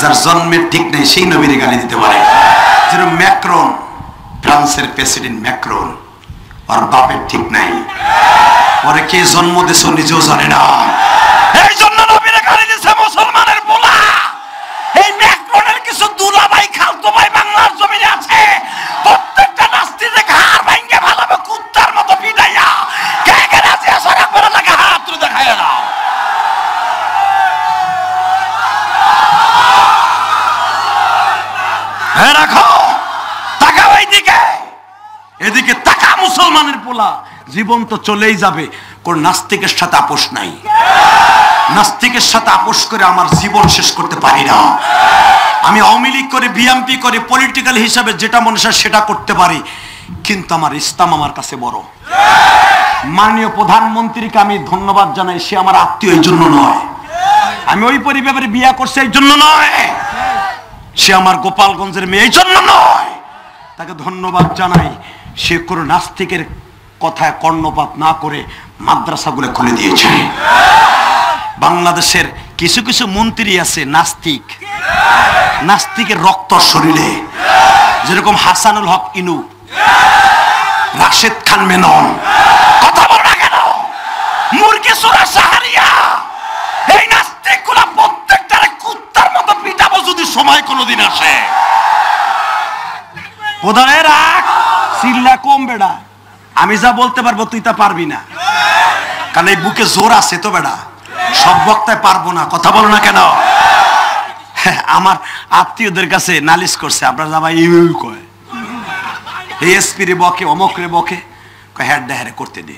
যার জন্মের ঠিক নেই সেই নবীর গালি দিতে পারে। যেরকম ম্যাক্রন, ফ্রান্সের প্রেসিডেন্ট ম্যাক্রন, ওর বাপের ঠিক নাই, ওরে কে জন্ম দিয়েছে নিজেও জানে না, এই জন্য নবীর গালি দিয়েছে মুসলমানের পোলা। এই ম্যাক্রনের কিছু দুলাভাই খালতো ভাই বাংলার জমিনে আছে, প্রত্যেকটা নাস্তিকে ঘাড় ভাঙে ভালোভাবে কুত্তার মতো পিটাইয়া কে কে রাজি আছে একবার লাগে হাত তুলে দেখায় দাও। হ্যাঁ রাখো, তাকাও এইদিকে, এদিকে তাকা মুসলমানের পোলা। জীবন তো চলেই যাবে, কোন নাস্তিকের সাথে আপোষ নাই। নাস্তিকের সাথে আপোষ করে আমার জীবন শেষ করতে পারি না। আমি আওয়ামী লীগ করে, বিএনপি করে, পলিটিক্যাল হিসাবে যেটা মনে হয় সেটা করতে পারি, কিন্তু আমার ইসলাম আমার কাছে বড়। মাননীয় প্রধানমন্ত্রীকে আমি ধন্যবাদ জানাই, সে আমার আত্মীয় এই জন্য নয়, আমি ওই পরিবারে বিয়ে করছি এই জন্য নয়, সে আমার গোপালগঞ্জের মেয়ে এই জন্য নয়, তাকে ধন্যবাদ জানাই। সে কোনো নাস্তিকের কথায় কর্ণপাত না করে মাদ্রাসাগুলো খুলে দিয়েছে। বাংলাদেশের কিছু কিছু মন্ত্রী আছে নাস্তিক, নাস্তিকের রক্ত শরীরে, যেরকম হাসানুল হক ইনু, রাশেদ খান মেনন, কথা বল না কেন, মুরগি চোরা সাহারিয়া, এই নাস্তিকগুলো প্রত্যেকটারে কুত্তার মতো পিটাবো যদি সময় কোনোদিন আসে। প্রধানের রাখ চিল্লা কম বেড়া, আমি যা বলতে পারবো তুই তা পারবি না, কারণ এই বুকে জোর আছে তো বেড়া, সব বক্তায় পারবো না, কথা বলো না কেন। আমার আত্মীয়দের কাছে নালিশ করছে, আপনারা যাবা কয় এই এসপি রে বকে, অমক রে বকে, হেড ডাহারে করতে দে।